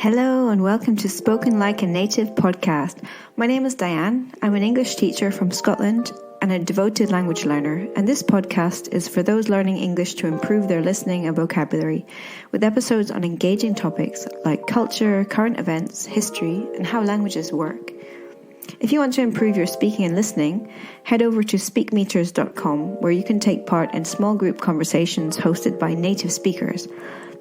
Hello and welcome to Spoken Like a Native podcast. My name is Diane. I'm an English teacher from Scotland and a devoted language learner, and this podcast is for those learning English to improve their listening and vocabulary, with episodes on engaging topics like culture, current events, history, and how languages work. If you want to improve your speaking and listening, head over to speakmeters.com, where you can take part in small group conversations hosted by native speakers.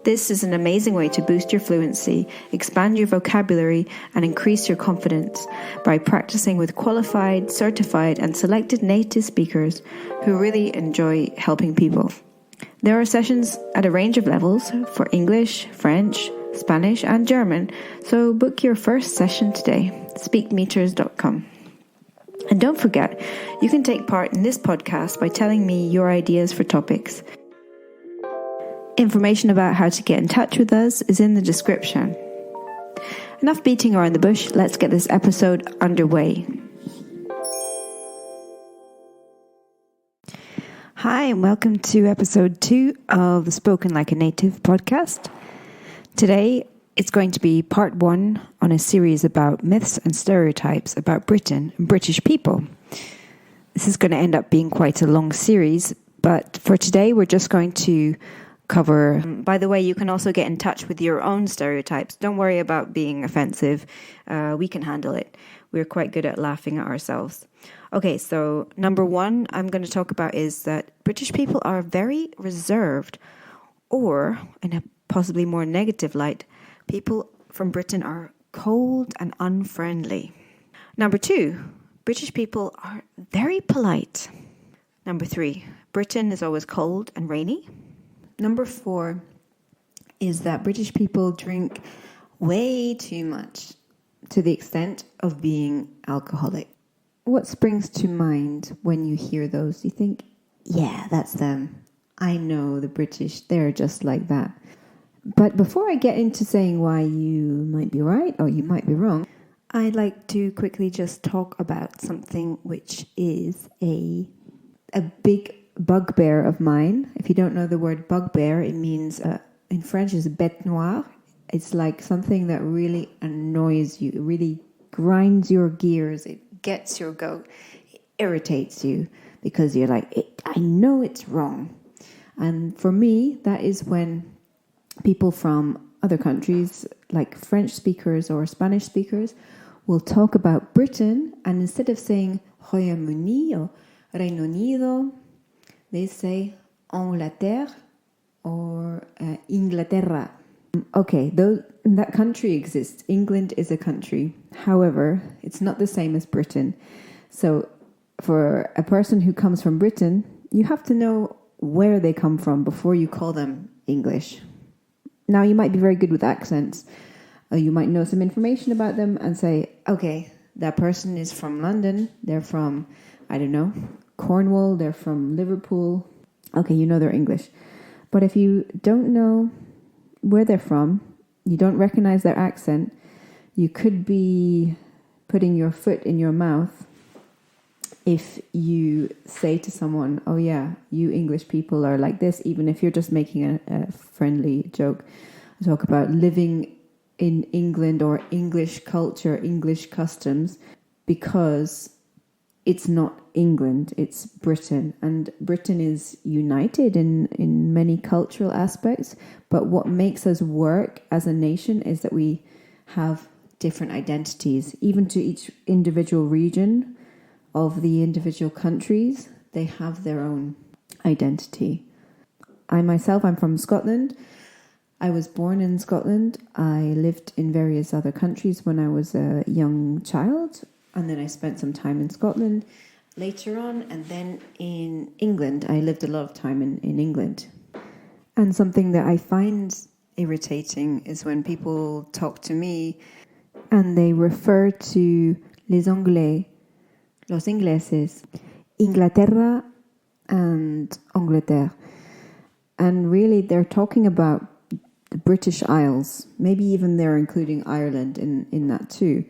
This is an amazing way to boost your fluency, expand your vocabulary, and increase your confidence by practicing with qualified, certified, and selected native speakers who really enjoy helping people. There are sessions at a range of levels for English, French, Spanish, and German, so book your first session today, speakmeters.com. And don't forget, you can take part in this podcast by telling me your ideas for topics. Information about how to get in touch with us is in the description. Enough beating around the bush, let's get this episode underway. Hi, and welcome to episode 2 of the Spoken Like a Native podcast. Today, it's going to be part 1 on a series about myths and stereotypes about Britain and British people. This is going to end up being quite a long series, but for today, we're just going to cover. By the way, you can also get in touch with your own stereotypes. Don't worry about being offensive. We can handle it. We're quite good at laughing at ourselves. Okay, so number 1 I'm going to talk about is that British people are very reserved, or in a possibly more negative light, people from Britain are cold and unfriendly. Number 2, British people are very polite. Number 3, Britain is always cold and rainy. Number 4 is that British people drink way too much to the extent of being alcoholic. What springs to mind when you hear those? You think, yeah, that's them. I know the British, they're just like that. But before I get into saying why you might be right or you might be wrong, I'd like to quickly just talk about something which is a big bugbear of mine. If you don't know the word bugbear, it means, in French, is bête noire. It's like something that really annoys you. It really grinds your gears. It gets your goat. It irritates you because you're like, I know it's wrong. And for me, that is when people from other countries, like French speakers or Spanish speakers, will talk about Britain, and instead of saying Royaume-Uni or Reino Unido, they say Angleterre or Inglaterra. Okay, that country exists. England is a country. However, it's not the same as Britain. So for a person who comes from Britain, you have to know where they come from before you call them English. Now, you might be very good with accents. You might know some information about them and say, okay, that person is from London. They're from, I don't know, Cornwall, they're from Liverpool. Okay, you know they're English. But if you don't know where they're from, you don't recognize their accent, you could be putting your foot in your mouth if you say to someone, oh yeah, you English people are like this, even if you're just making a friendly joke. I talk about living in England or English culture, English customs, because it's not England, it's Britain. And Britain is united in many cultural aspects. But what makes us work as a nation is that we have different identities. Even to each individual region of the individual countries, they have their own identity. I'm from Scotland. I was born in Scotland. I lived in various other countries when I was a young child. And then I spent some time in Scotland later on. And then in England, I lived a lot of time in England. And something that I find irritating is when people talk to me and they refer to les Anglais, los ingleses, Inglaterra and Angleterre. And really, they're talking about the British Isles. Maybe even they're including Ireland in that too.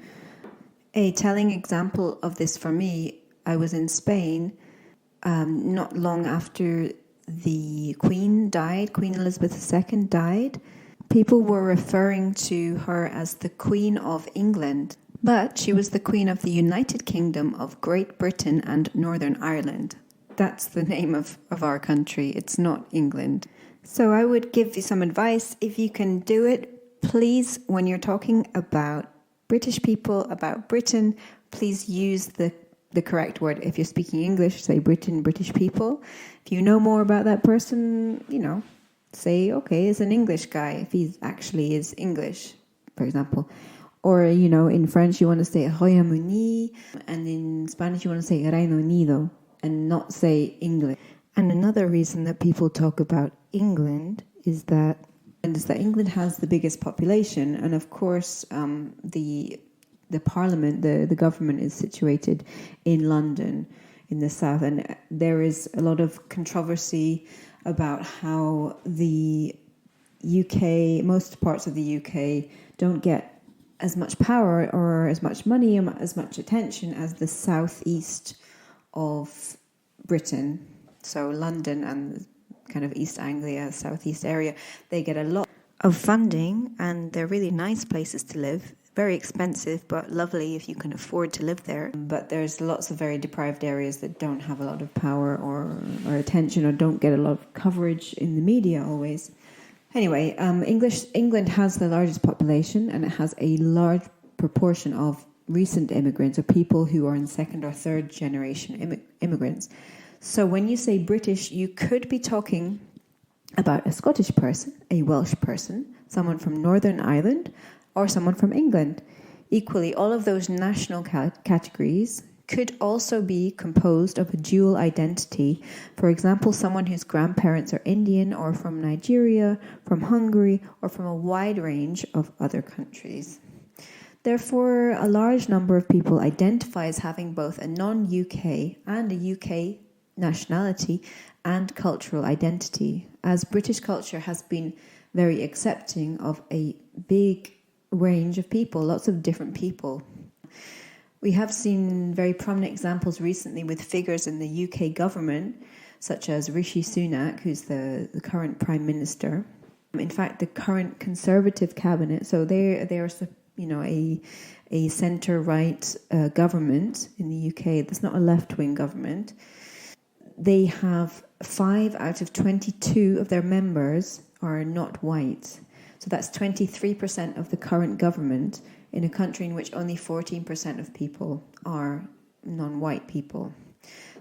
A telling example of this for me, I was in Spain not long after the Queen died, Queen Elizabeth II died, People were referring to her as the Queen of England, but she was the Queen of the United Kingdom of Great Britain and Northern Ireland. That's the name of our country. It's not England. So I would give you some advice. If you can do it, please, when you're talking about British people, about Britain, please use the correct word. If you're speaking English, say Britain, British people. If you know more about that person, say, okay, it's an English guy, if he actually is English, for example. Or, in French, you want to say Royaume-Uni, and in Spanish, you want to say Reino Unido, and not say English. And another reason that people talk about England is that England has the biggest population, and of course, the parliament, the government is situated in London, in the south, and there is a lot of controversy about how the UK, most parts of the UK, don't get as much power or as much money or as much attention as the southeast of Britain. So London and kind of East Anglia, southeast area, they get a lot of funding, and they're really nice places to live. Very expensive, but lovely if you can afford to live there. But there's lots of very deprived areas that don't have a lot of power or attention, or don't get a lot of coverage in the media always. Anyway, England has the largest population, and it has a large proportion of recent immigrants, or people who are in second or third generation immigrants. So when you say British, you could be talking about a Scottish person, a Welsh person, someone from Northern Ireland, or someone from England. Equally, all of those national categories could also be composed of a dual identity. For example, someone whose grandparents are Indian, or from Nigeria, from Hungary, or from a wide range of other countries. Therefore, a large number of people identify as having both a non-UK and a UK nationality and cultural identity, as British culture has been very accepting of a big range of people, lots of different people. We have seen very prominent examples recently with figures in the UK government, such as Rishi Sunak, who's the current Prime Minister. In fact, the current Conservative cabinet, so they are a centre-right government in the UK. That's not a left-wing government. They have 5 out of 22 of their members are not white. So that's 23% of the current government in a country in which only 14% of people are non-white people.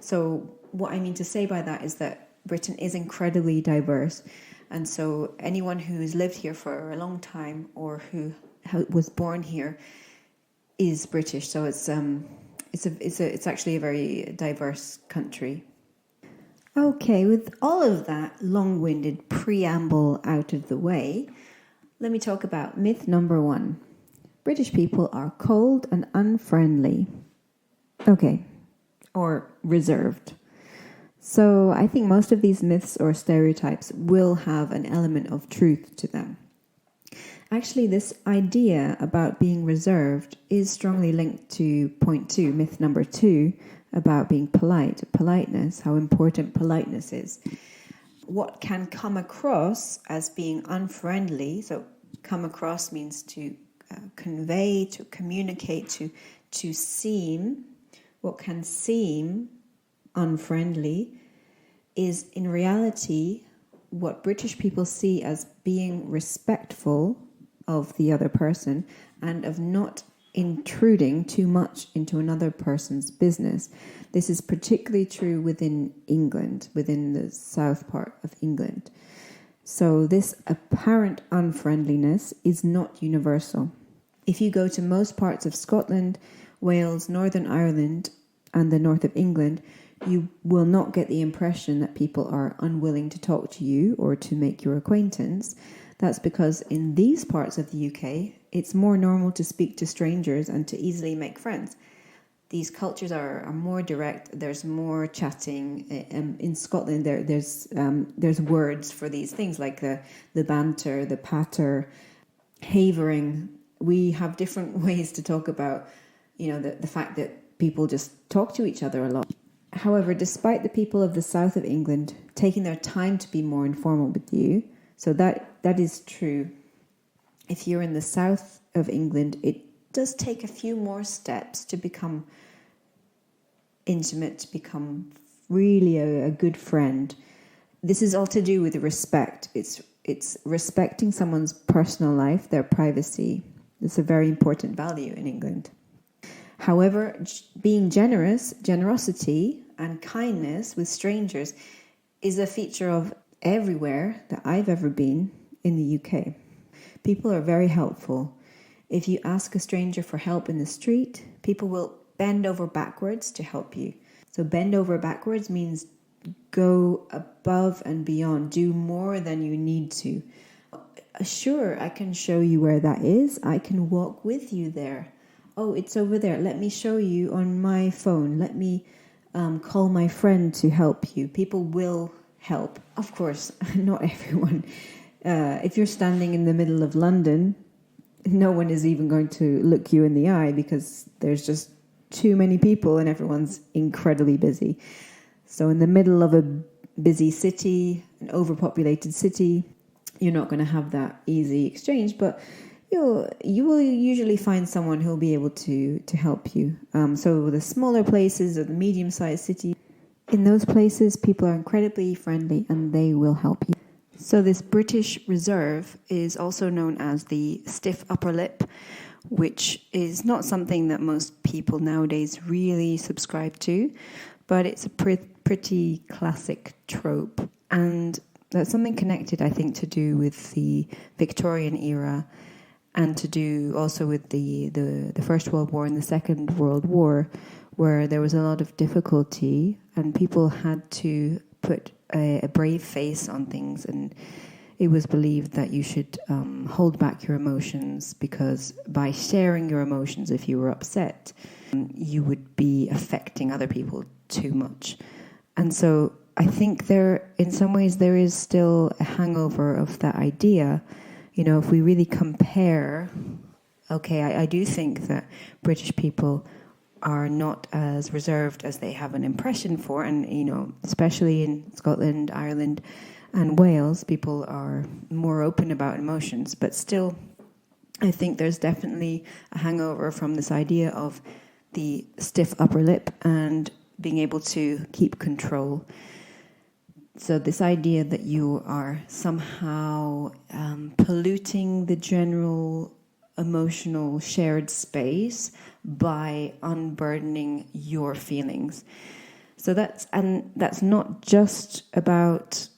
So what I mean to say by that is that Britain is incredibly diverse. And so anyone who's lived here for a long time or who was born here is British. So it's actually a very diverse country. Okay, with all of that long-winded preamble out of the way, let me talk about myth number 1. British people are cold and unfriendly. Okay, or reserved. So I think most of these myths or stereotypes will have an element of truth to them. Actually, this idea about being reserved is strongly linked to point 2, myth number 2, about being politeness, how important politeness is. What can come across as being unfriendly, so come across means to convey, to communicate, to seem, what can seem unfriendly is in reality what British people see as being respectful of the other person and of not intruding too much into another person's business. This is particularly true within England, within the south part of England. So this apparent unfriendliness is not universal. If you go to most parts of Scotland, Wales, Northern Ireland, and the north of England, you will not get the impression that people are unwilling to talk to you or to make your acquaintance. That's because in these parts of the UK, it's more normal to speak to strangers and to easily make friends. These cultures are more direct. There's more chatting. In Scotland, there's words for these things like the banter, the patter, havering. We have different ways to talk about, the fact that people just talk to each other a lot. However, despite the people of the south of England taking their time to be more informal with you, so that is true. If you're in the south of England, it does take a few more steps to become intimate, to become really a good friend. This is all to do with respect. It's respecting someone's personal life, their privacy. It's a very important value in England. However, being generosity and kindness with strangers is a feature of everywhere that I've ever been in the UK. People are very helpful. If you ask a stranger for help in the street, people will bend over backwards to help you. So bend over backwards means go above and beyond, do more than you need to. Sure, I can show you where that is. I can walk with you there. Oh, it's over there. Let me show you on my phone. Let me call my friend to help you. People will help. Of course, not everyone. If you're standing in the middle of London, no one is even going to look you in the eye because there's just too many people and everyone's incredibly busy. So in the middle of a busy city, an overpopulated city, you're not going to have that easy exchange, but you will usually find someone who'll be able to help you. So the smaller places or the medium-sized city, in those places, people are incredibly friendly and they will help you. So this British reserve is also known as the stiff upper lip, which is not something that most people nowadays really subscribe to, but it's a pretty classic trope. And that's something connected, I think, to do with the Victorian era and to do also with the First World War and the Second World War, where there was a lot of difficulty and people had to put a brave face on things, and it was believed that you should hold back your emotions, because by sharing your emotions, if you were upset, you would be affecting other people too much. And so I think in some ways there is still a hangover of that idea. You know, if we really compare, okay, I do think that British people are not as reserved as they have an impression for, and, you know, especially in Scotland, Ireland, and Wales, people are more open about emotions, but still, I think there's definitely a hangover from this idea of the stiff upper lip and being able to keep control. So this idea that you are somehow polluting the general emotional shared space by unburdening your feelings. So that's not just about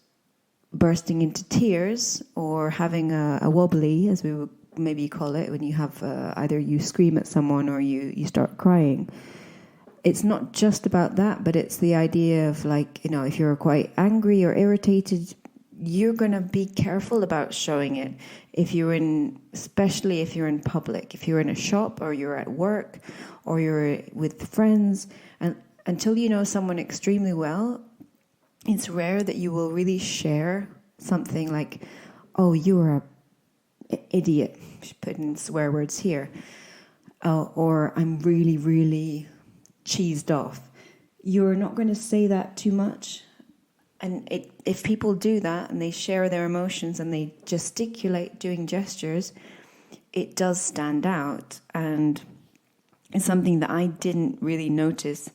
bursting into tears or having a wobbly, as we would maybe call it, when you have either you scream at someone or you start crying. It's not just about that, but it's the idea of, like, you know, if you're quite angry or irritated, you're going to be careful about showing it. Especially if you're in public, if you're in a shop or you're at work or you're with friends, and until you know someone extremely well, it's rare that you will really share something like, oh, you're an idiot, put in swear words here, or I'm really, really cheesed off. You're not going to say that too much. And if people do that and they share their emotions and they gesticulate doing gestures, it does stand out. And it's something that I didn't really notice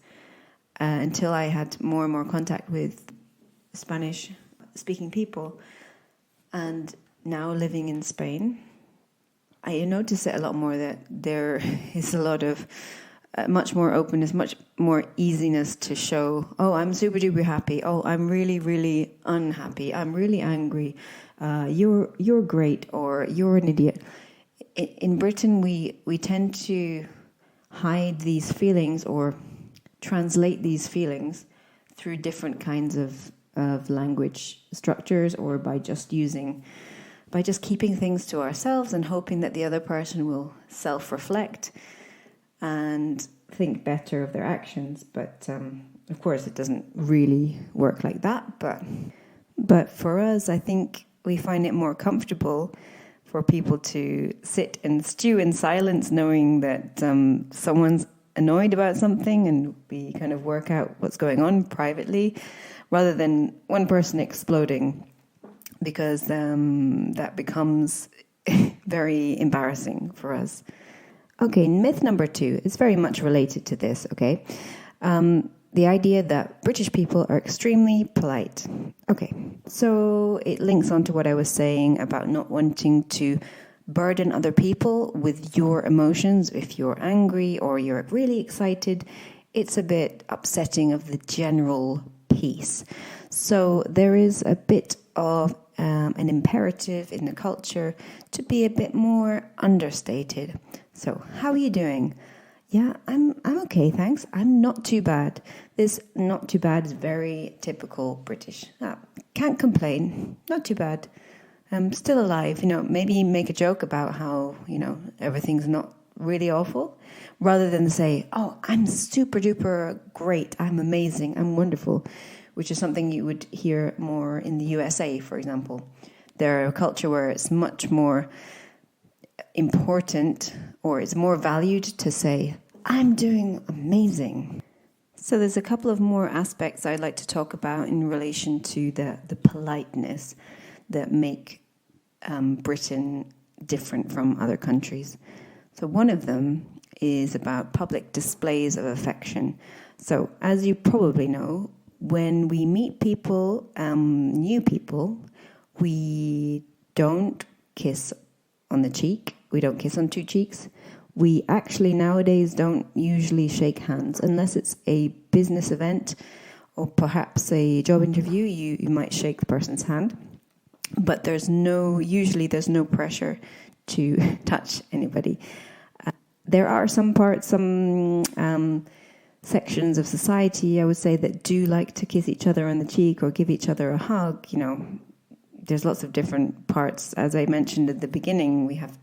until I had more and more contact with Spanish-speaking people. And now living in Spain, I notice it a lot more, that there is a lot of much more openness, much more easiness to show, oh, I'm super duper happy. Oh, I'm really, really unhappy. I'm really angry. You're great, or you're an idiot. In Britain, we tend to hide these feelings or translate these feelings through different kinds of language structures, or by just keeping things to ourselves and hoping that the other person will self-reflect and think better of their actions. But of course it doesn't really work like that, but for us, I think we find it more comfortable for people to sit and stew in silence, knowing that someone's annoyed about something, and we kind of work out what's going on privately, rather than one person exploding, because that becomes very embarrassing for us. Okay, myth number 2 is very much related to this, okay? The idea that British people are extremely polite. Okay, so it links on to what I was saying about not wanting to burden other people with your emotions. If you're angry or you're really excited, it's a bit upsetting of the general peace. So there is a bit of an imperative in the culture to be a bit more understated. So, how are you doing? Yeah, I'm okay, thanks. I'm not too bad. This not too bad is very typical British. Can't complain. Not too bad. I'm still alive. Maybe make a joke about how, everything's not really awful, rather than say, oh, I'm super duper great. I'm amazing. I'm wonderful, which is something you would hear more in the USA, for example. They're a culture where it's much more important, or it's more valued to say, I'm doing amazing. So there's a couple of more aspects I'd like to talk about in relation to the politeness that make Britain different from other countries. So one of them is about public displays of affection. So as you probably know, when we meet people, new people, we don't kiss on the cheek. We don't kiss on 2 cheeks. We actually nowadays don't usually shake hands unless it's a business event or perhaps a job interview. You might shake the person's hand, but usually there's no pressure to touch anybody. There are some sections of society, I would say, that do like to kiss each other on the cheek or give each other a hug. There's lots of different parts. As I mentioned at the beginning, we have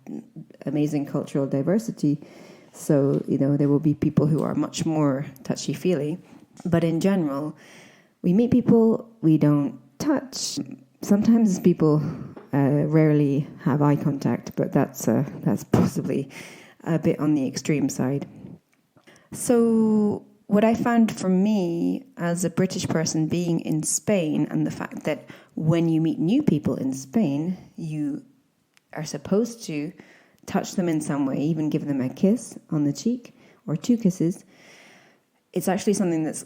amazing cultural diversity. So, there will be people who are much more touchy-feely. But in general, we meet people, we don't touch. Sometimes people rarely have eye contact, but that's possibly a bit on the extreme side. So what I found for me as a British person being in Spain, and the fact that when you meet new people in Spain, you are supposed to touch them in some way, even give them a kiss on the cheek or 2 kisses, it's actually something that's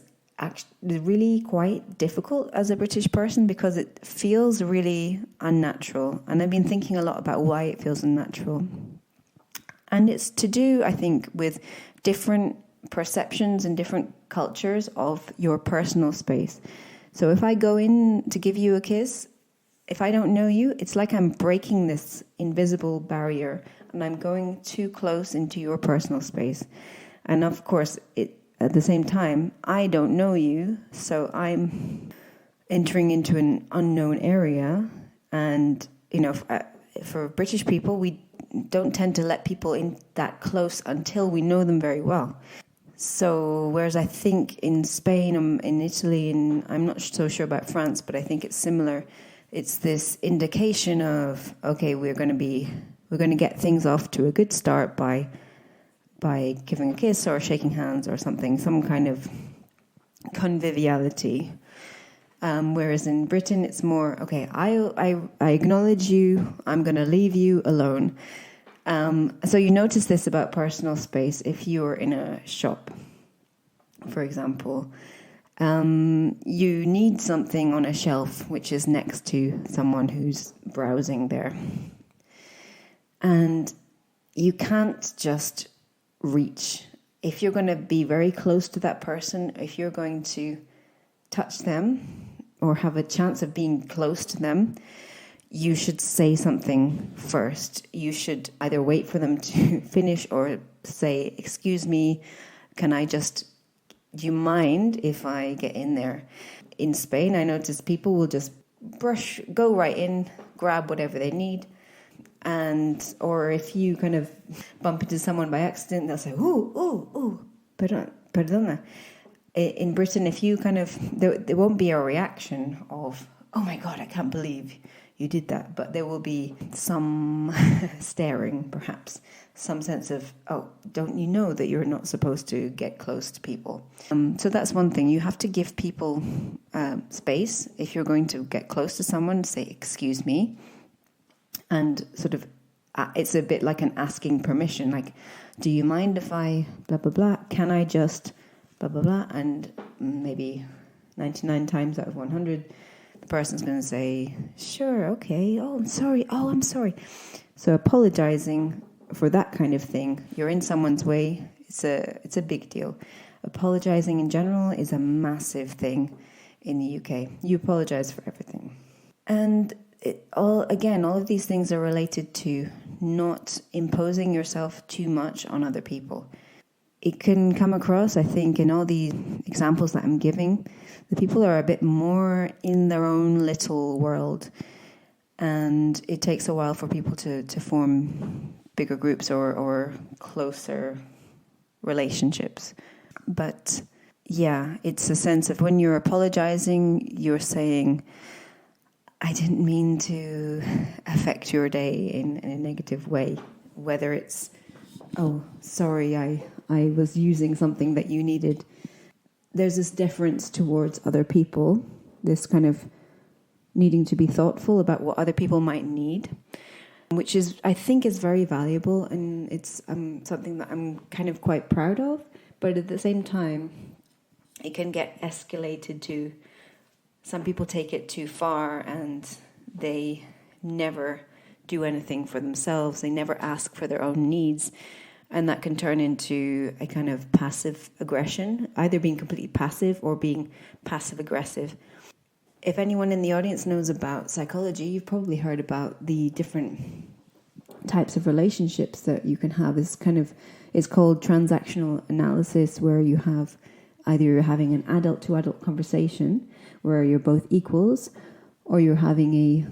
really quite difficult as a British person because it feels really unnatural. And I've been thinking a lot about why it feels unnatural. And it's to do, I think, with different perceptions and different cultures of your personal space. So if I go in to give you a kiss, if I don't know you, it's like I'm breaking this invisible barrier and I'm going too close into your personal space. And of course, at the same time, I don't know you, so I'm entering into an unknown area. And, for British people, we don't tend to let people in that close until we know them very well. So whereas I think in Spain, in Italy, and I'm not so sure about France, but I think it's similar. It's this indication of, okay, we're going to get things off to a good start by giving a kiss or shaking hands or something, some kind of conviviality. Whereas in Britain, it's more, okay, I acknowledge you, I'm going to leave you alone. So you notice this about personal space if you're in a shop, for example. You need something on a shelf which is next to someone who's browsing there. And you can't just reach. If you're going to be very close to that person, if you're going to touch them or have a chance of being close to them, you should say something first. You should either wait for them to finish or say, excuse me, do you mind if I get in there? In Spain, I notice people will just go right in, grab whatever they need. Or if you kind of bump into someone by accident, they'll say, ooh, perdona. In Britain, if you there won't be a reaction of, oh my God, I can't believe you did that. But there will be some staring, perhaps, some sense of, oh, don't you know that you're not supposed to get close to people? So that's one thing. You have to give people space. If you're going to get close to someone, say, excuse me. And sort of it's a bit like an asking permission. Like, do you mind if I blah, blah, blah? Can I just blah, blah, blah? And maybe 99 times out of 100, the person's going to say, sure, okay. Oh, I'm sorry. Oh, I'm sorry. So apologizing for that kind of thing, you're in someone's way, it's a big deal. Apologizing in general is a massive thing in the UK. You apologize for everything. And all of these things are related to not imposing yourself too much on other people. It can come across, I think, in all the examples that I'm giving, the people are a bit more in their own little world, and it takes a while for people to form bigger groups or closer relationships. But yeah, it's a sense of when you're apologizing, you're saying, I didn't mean to affect your day in a negative way. Whether it's, oh, sorry, I was using something that you needed. There's this deference towards other people, this kind of needing to be thoughtful about what other people might need, which is, I think, is very valuable, and it's something that I'm kind of quite proud of. But at the same time, it can get escalated to, some people take it too far and they never do anything for themselves. They never ask for their own needs. And that can turn into a kind of passive aggression, either being completely passive or being passive aggressive. If anyone in the audience knows about psychology, you've probably heard about the different types of relationships that you can have. It's called transactional analysis, where you have either you're having an adult-to-adult conversation where you're both equals, or you're having a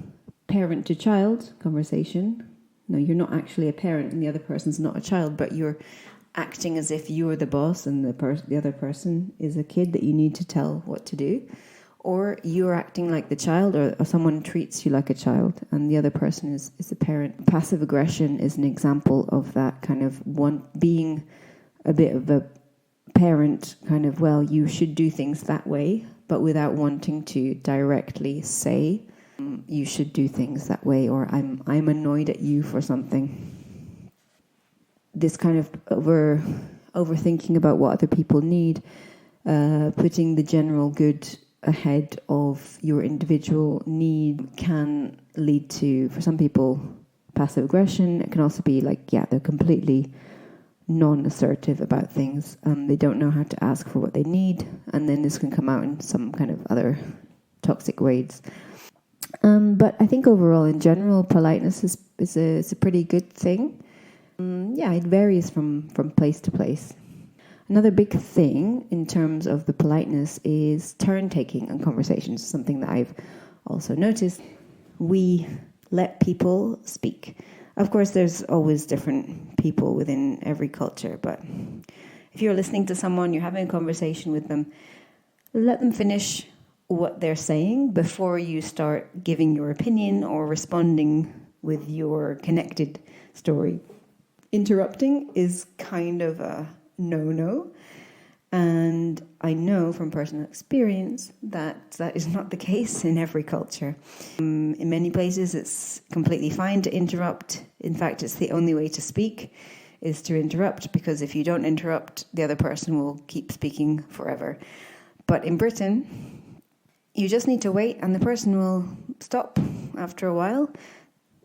parent-to-child conversation. No, you're not actually a parent and the other person's not a child, but you're acting as if you're the boss and the other person is a kid that you need to tell what to do. Or you're acting like the child, or someone treats you like a child and the other person is a parent. Passive aggression is an example of that kind of being a bit of a parent, kind of, well, you should do things that way, but without wanting to directly say, you should do things that way, or I'm annoyed at you for something. This kind of overthinking about what other people need, putting the general good ahead of your individual need, can lead to, for some people, passive aggression. It can also be like, yeah, they're completely non-assertive about things. They don't know how to ask for what they need, and then this can come out in some kind of other toxic ways. But I think overall, in general, politeness is a pretty good thing. It varies from place to place. Another big thing in terms of the politeness is turn-taking in conversations, something that I've also noticed. We let people speak. Of course, there's always different people within every culture, but if you're listening to someone, you're having a conversation with them, let them finish what they're saying before you start giving your opinion or responding with your connected story. Interrupting is kind of a no-no, and I know from personal experience that is not the case in every culture. In many places it's completely fine to interrupt. In fact, it's the only way to speak is to interrupt, because if you don't interrupt, the other person will keep speaking forever. But in Britain, you just need to wait and the person will stop after a while.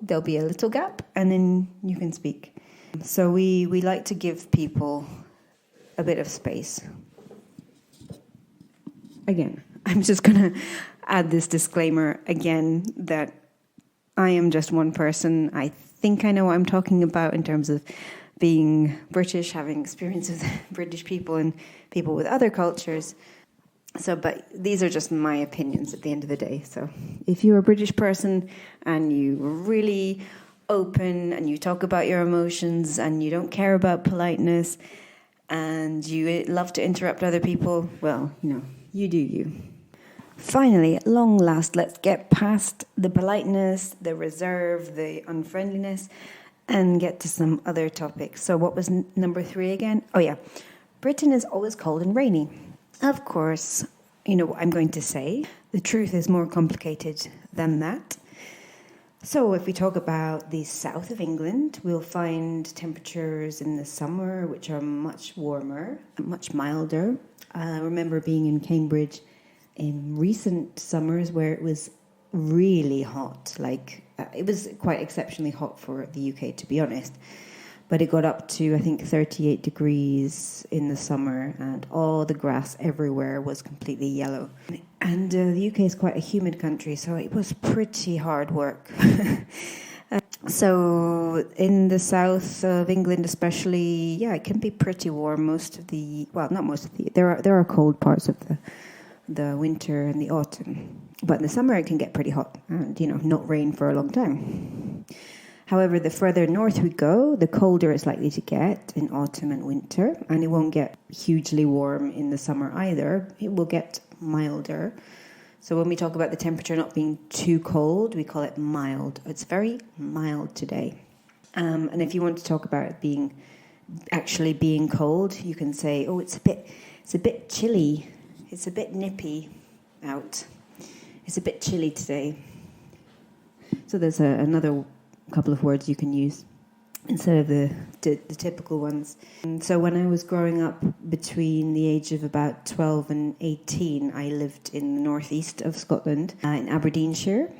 There'll be a little gap and then you can speak. So we like to give people a bit of space. Again, I'm just going to add this disclaimer again that I am just one person. I think I know what I'm talking about in terms of being British, having experience with British people and people with other cultures. But these are just my opinions at the end of the day. So if you're a British person and you're really open and you talk about your emotions and you don't care about politeness and you love to interrupt other people, well, you do you. Finally, at long last, let's get past the politeness, the reserve, the unfriendliness, and get to some other topics. So what was number 3 again? Oh yeah, Britain is always cold and rainy. Of course, you know what I'm going to say. The truth is more complicated than that. So if we talk about the south of England, we'll find temperatures in the summer which are much warmer, much milder. I remember being in Cambridge in recent summers where it was really hot. It was quite exceptionally hot for the UK, to be honest. But it got up to, I think, 38 degrees in the summer, and all the grass everywhere was completely yellow. And the UK is quite a humid country, so it was pretty hard work. So in the south of England especially, yeah, it can be pretty warm not most of the, there are cold parts of the winter and the autumn. But in the summer it can get pretty hot and, not rain for a long time. However, the further north we go, the colder it's likely to get in autumn and winter, and it won't get hugely warm in the summer either. It will get milder. So when we talk about the temperature not being too cold, we call it mild. It's very mild today. And if you want to talk about it actually being cold, you can say, oh, it's a bit chilly. It's a bit nippy out. It's a bit chilly today. So there's another couple of words you can use instead of the typical ones. And so when I was growing up between the age of about 12 and 18, I lived in the northeast of Scotland, in Aberdeenshire,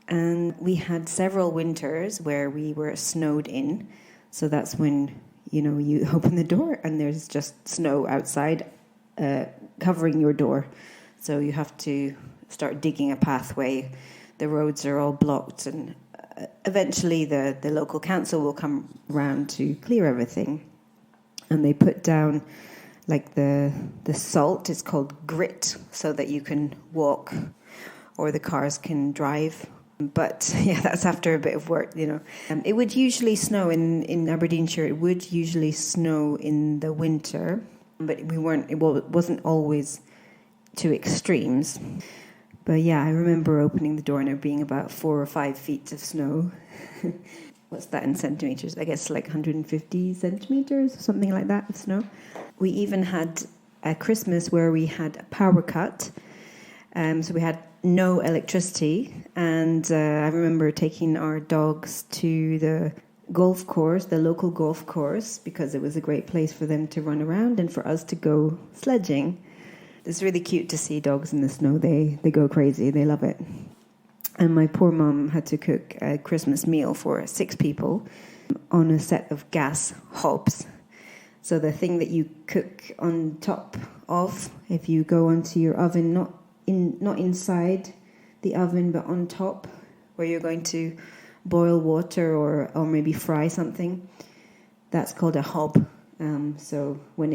and we had several winters where we were snowed in. So that's when, you open the door and there's just snow outside covering your door. So you have to start digging a pathway. The roads are all blocked, and eventually the local council will come around to clear everything, and they put down the salt. It's called grit, so that you can walk or the cars can drive. But yeah, that's after a bit of work, It would usually snow in Aberdeenshire. It would usually snow in the winter, but it wasn't always to extremes. But yeah, I remember opening the door and there being about 4 or 5 feet of snow. What's that in centimeters? I guess 150 centimeters or something like that of snow. We even had a Christmas where we had a power cut. So we had no electricity. And I remember taking our dogs to the golf course, the local golf course, because it was a great place for them to run around and for us to go sledging. It's really cute to see dogs in the snow. They go crazy. They love it. And my poor mum had to cook a Christmas meal for 6 people on a set of gas hobs. So the thing that you cook on top of, if you go onto your oven, not inside the oven, but on top, where you're going to boil water or maybe fry something, that's called a hob. So when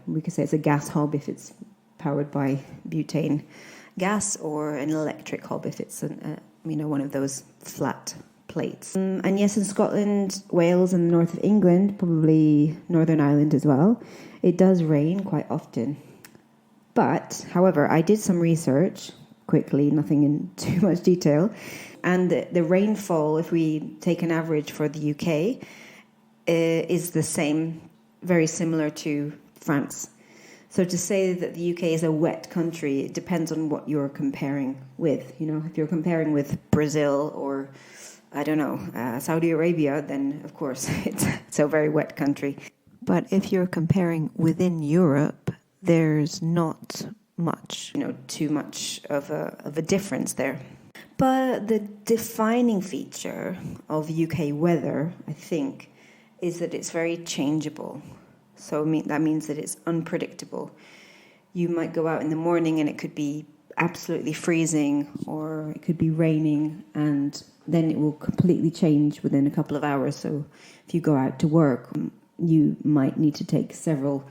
we could say it's a gas hob if it's powered by butane gas, or an electric hob if it's one of those flat plates. And yes, in Scotland, Wales, and the north of England, probably Northern Ireland as well, it does rain quite often. But, however, I did some research quickly, nothing in too much detail, and the rainfall, if we take an average for the UK, is the same, very similar to France. So to say that the UK is a wet country, it depends on what you're comparing with. If you're comparing with Brazil or, Saudi Arabia, then of course it's a very wet country. But if you're comparing within Europe, there's not much, too much of a difference there. But the defining feature of UK weather, I think, is that it's very changeable. So that means that it's unpredictable. You might go out in the morning and it could be absolutely freezing, or it could be raining, and then it will completely change within a couple of hours. So if you go out to work, you might need to take several,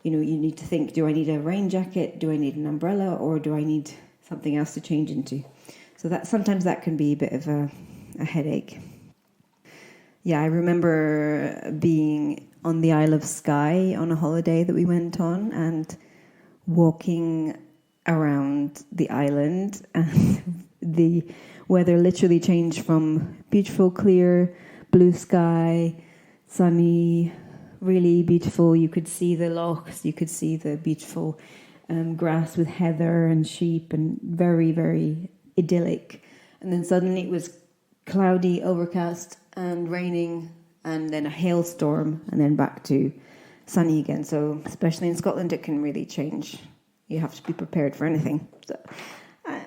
you need to think, do I need a rain jacket? Do I need an umbrella? Or do I need something else to change into? So sometimes that can be a bit of a headache. Yeah, I remember being on the Isle of Skye on a holiday that we went on and walking around the island, and the weather literally changed from beautiful, clear, blue sky, sunny, really beautiful. You could see the lochs, you could see the beautiful grass with heather and sheep, and very, very idyllic. And then suddenly it was cloudy, overcast, and raining, and then a hailstorm, and then back to sunny again. So especially in Scotland, it can really change. You have to be prepared for anything. So,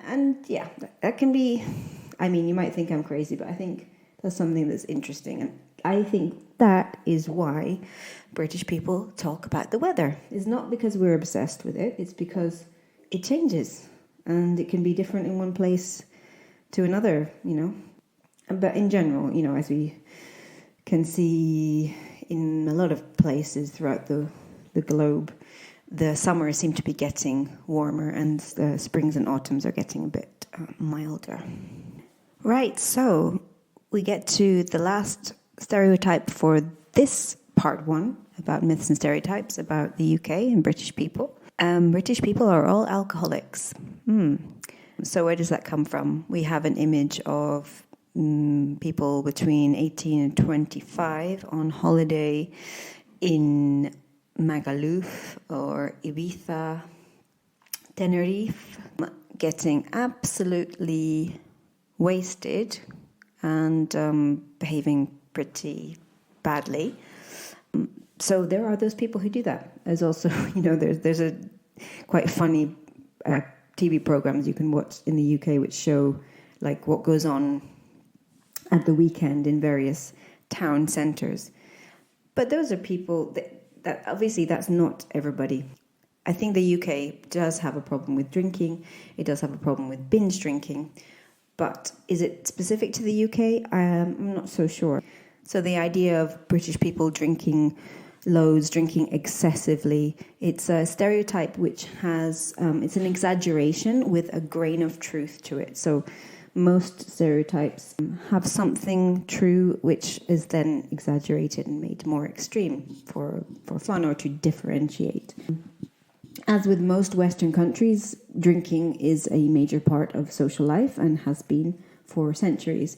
and yeah, that can be, I mean, you might think I'm crazy, but I think that's something that's interesting. And I think that is why British people talk about the weather. It's not because we're obsessed with it, it's because it changes. And it can be different in one place to another, you know. But in general, you know, as we can see in a lot of places throughout the globe, the summers seem to be getting warmer and the springs and autumns are getting a bit milder. Right, so we get to the last stereotype for this part one about myths and stereotypes about the UK and British people. British people are all alcoholics. So where does that come from? We have an image of people between 18 and 25 on holiday in Magaluf or Ibiza, Tenerife, getting absolutely wasted and behaving pretty badly. So there are those people who do that. There's also, you know, there's a quite funny TV programs you can watch in the UK which show like what goes on at the weekend in various town centres. But those are people that obviously that's not everybody. I think the UK does have a problem with drinking. It does have a problem with binge drinking. But is it specific to the UK? I'm not so sure. So the idea of British people drinking loads, drinking excessively, it's a stereotype which has, it's an exaggeration with a grain of truth to it. So most stereotypes have something true which is then exaggerated and made more extreme for fun or to differentiate. As with most Western countries, drinking is a major part of social life and has been for centuries.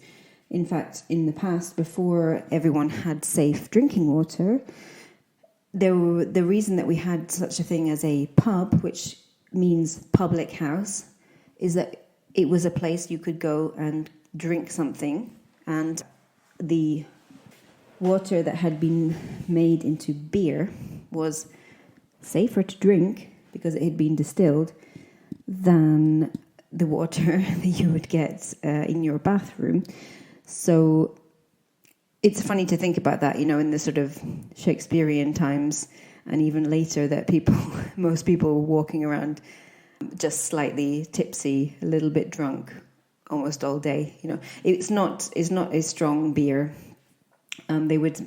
In fact, in the past, before everyone had safe drinking water, the reason that we had such a thing as a pub, which means public house, is that it was a place you could go and drink something, and the water that had been made into beer was safer to drink because it had been distilled than the water that you would get in your bathroom. So it's funny to think about that, you know, in the sort of Shakespearean times and even later, that most people were walking around just slightly tipsy, a little bit drunk almost all day. You know, it's not a strong beer. They would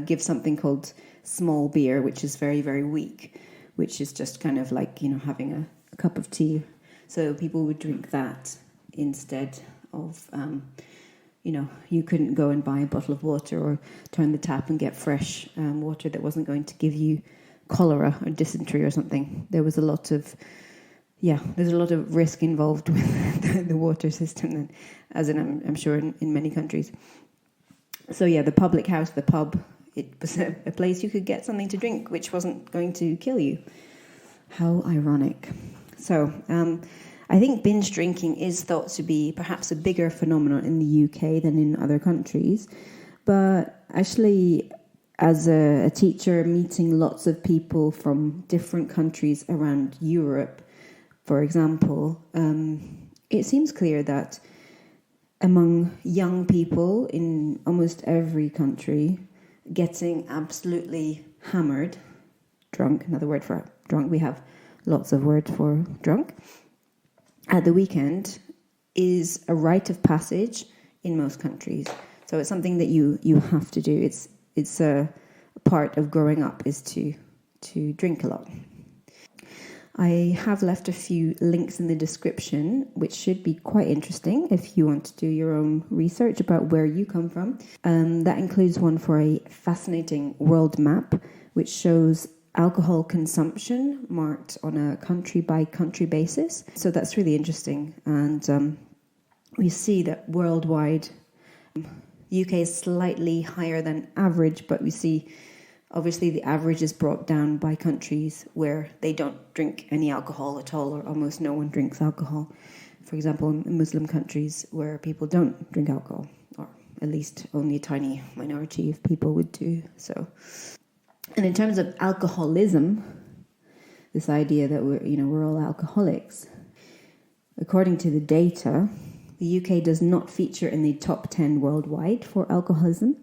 give something called small beer, which is very, very weak, which is just kind of like, you know, having a cup of tea. So people would drink that instead of, you know, you couldn't go and buy a bottle of water or turn the tap and get fresh water that wasn't going to give you cholera or dysentery or something. There's a lot of risk involved with the water system, as in I'm sure in many countries. So yeah, the public house, the pub, it was a place you could get something to drink which wasn't going to kill you. How ironic. So I think binge drinking is thought to be perhaps a bigger phenomenon in the UK than in other countries. But actually, as a teacher meeting lots of people from different countries around Europe, for example, it seems clear that among young people in almost every country, getting absolutely hammered, drunk, another word for drunk, we have lots of words for drunk, at the weekend is a rite of passage in most countries. So it's something that you have to do. It's a part of growing up is to drink a lot. I have left a few links in the description, which should be quite interesting if you want to do your own research about where you come from. That includes one for a fascinating world map, which shows alcohol consumption marked on a country-by-country basis. So that's really interesting. And we see that worldwide, UK is slightly higher than average, but we see obviously the average is brought down by countries where they don't drink any alcohol at all, or almost no one drinks alcohol. For example, in Muslim countries where people don't drink alcohol, or at least only a tiny minority of people would do so. And in terms of alcoholism, this idea that we're all alcoholics, according to the data, the UK does not feature in the top 10 worldwide for alcoholism.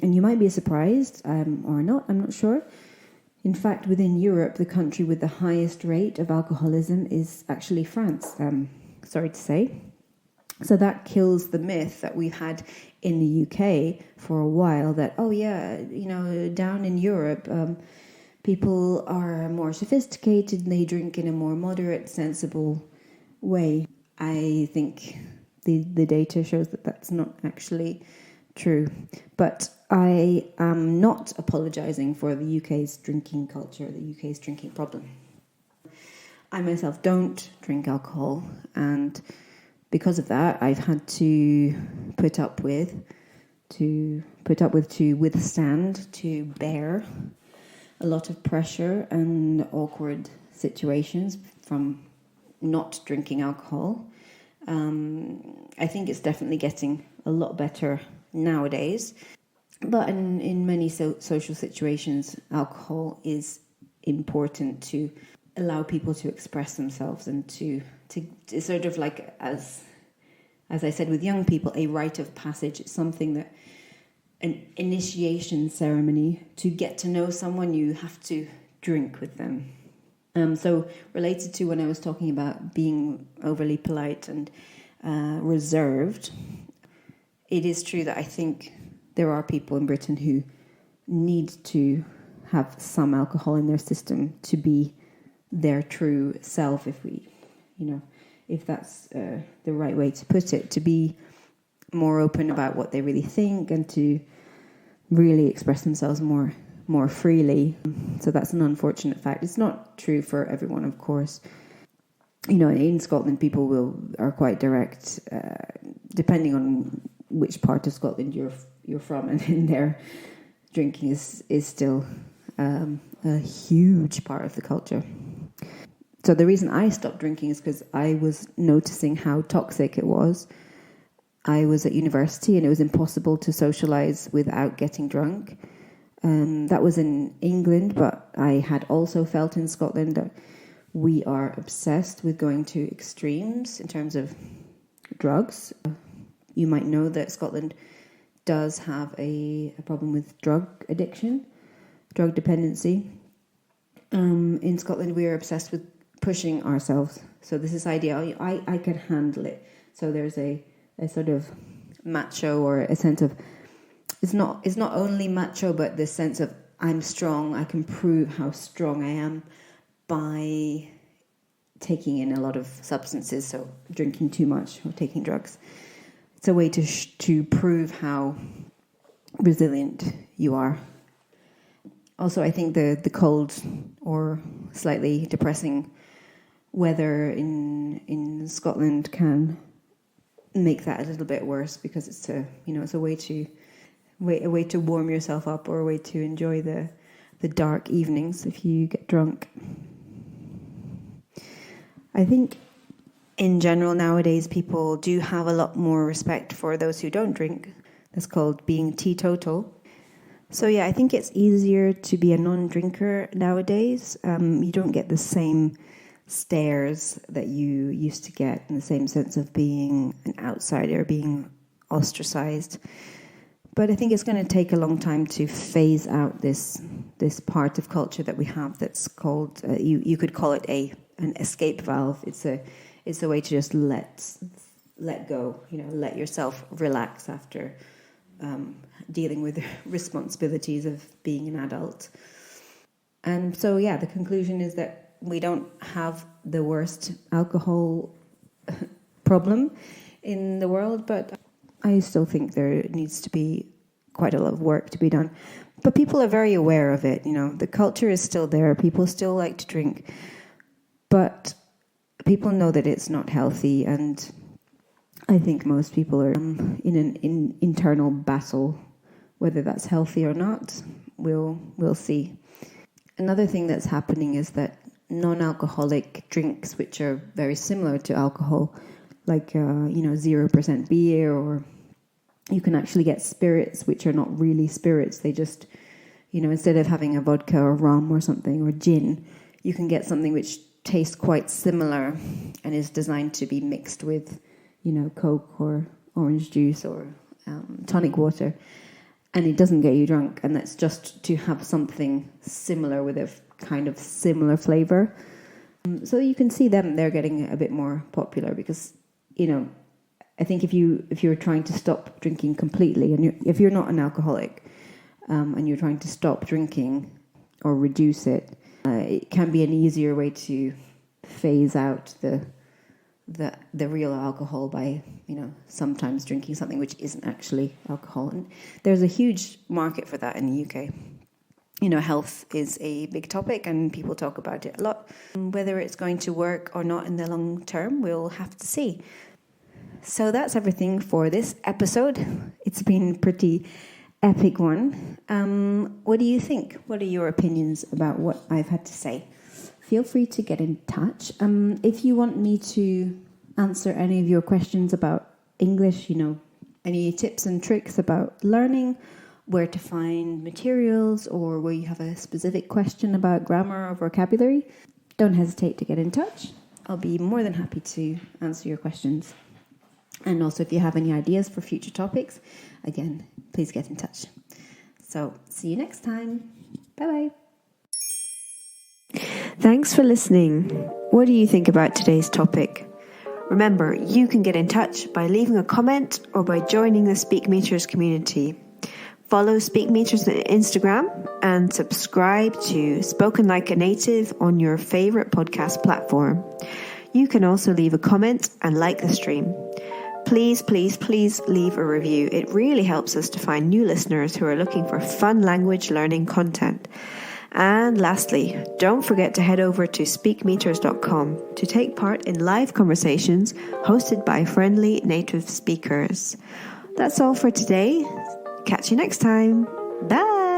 And you might be surprised, or not, I'm not sure. In fact, within Europe, the country with the highest rate of alcoholism is actually France, sorry to say. So that kills the myth that we've had in the UK for a while that, down in Europe, people are more sophisticated and they drink in a more moderate, sensible way. I think the data shows that that's not actually true. But I am not apologising for the UK's drinking culture, the UK's drinking problem. I myself don't drink alcohol, and because of that, I've had to withstand, to bear a lot of pressure and awkward situations from not drinking alcohol. I think it's definitely getting a lot better nowadays. But in many social situations, alcohol is important to allow people to express themselves and to sort of like, as I said with young people, a rite of passage. It's something that, an initiation ceremony. To get to know someone, you have to drink with them. So related to when I was talking about being overly polite and reserved, it is true that I think there are people in Britain who need to have some alcohol in their system to be their true self, if that's the right way to put it, to be more open about what they really think and to really express themselves more freely. So that's an unfortunate fact. It's not true for everyone, of course. In Scotland, people are quite direct, depending on which part of Scotland you're from, and in there, drinking is still a huge part of the culture. So the reason I stopped drinking is because I was noticing how toxic it was. I was at university and it was impossible to socialise without getting drunk. That was in England, but I had also felt in Scotland that we are obsessed with going to extremes in terms of drugs. You might know that Scotland does have a problem with drug addiction, drug dependency. In Scotland, we are obsessed with pushing ourselves. So this is idea, I can handle it. So there's a sort of macho, or a sense of, it's not only macho, but this sense of I'm strong, I can prove how strong I am by taking in a lot of substances, so drinking too much or taking drugs. It's a way to prove how resilient you are. Also, I think the cold or slightly depressing weather in Scotland can make that a little bit worse, because it's a way to warm yourself up, or a way to enjoy the dark evenings if you get drunk. I think in general nowadays people do have a lot more respect for those who don't drink. That's called being teetotal. So yeah, I think it's easier to be a non-drinker nowadays. You don't get the same stares that you used to get, in the same sense of being an outsider, being ostracized. But I think it's going to take a long time to phase out this part of culture that we have that's called, you could call it an escape valve. It's a way to just let go, let yourself relax after dealing with the responsibilities of being an adult. And so, yeah, the conclusion is that we don't have the worst alcohol problem in the world, but I still think there needs to be quite a lot of work to be done. But people are very aware of it, the culture is still there, people still like to drink, but people know that it's not healthy, and I think most people are in an internal battle. Whether that's healthy or not, we'll see. Another thing that's happening is that non-alcoholic drinks, which are very similar to alcohol, like 0% beer or You can actually get spirits which are not really spirits. They just, instead of having a vodka or rum or something or gin, you can get something which tastes quite similar and is designed to be mixed with, Coke or orange juice or tonic water. And it doesn't get you drunk. And that's just to have something similar with a kind of similar flavor. So you can see they're getting a bit more popular because, I think if you're trying to stop drinking completely, and if you're not an alcoholic and you're trying to stop drinking or reduce it, it can be an easier way to phase out the real alcohol by sometimes drinking something which isn't actually alcohol. And there's a huge market for that in the UK. Health is a big topic and people talk about it a lot. Whether it's going to work or not in the long term, we'll have to see. So that's everything for this episode. It's been a pretty epic one. What do you think? What are your opinions about what I've had to say? Feel free to get in touch. If you want me to answer any of your questions about English, any tips and tricks about learning, where to find materials, or where you have a specific question about grammar or vocabulary, don't hesitate to get in touch. I'll be more than happy to answer your questions. And also, if you have any ideas for future topics, again, please get in touch. So, see you next time. Bye-bye. Thanks for listening. What do you think about today's topic? Remember, you can get in touch by leaving a comment or by joining the Speak Meters community. Follow Speak Meters on Instagram and subscribe to Spoken Like a Native on your favorite podcast platform. You can also leave a comment and like the stream. Please, please, please leave a review. It really helps us to find new listeners who are looking for fun language learning content. And lastly, don't forget to head over to speakmeters.com to take part in live conversations hosted by friendly native speakers. That's all for today. Catch you next time. Bye.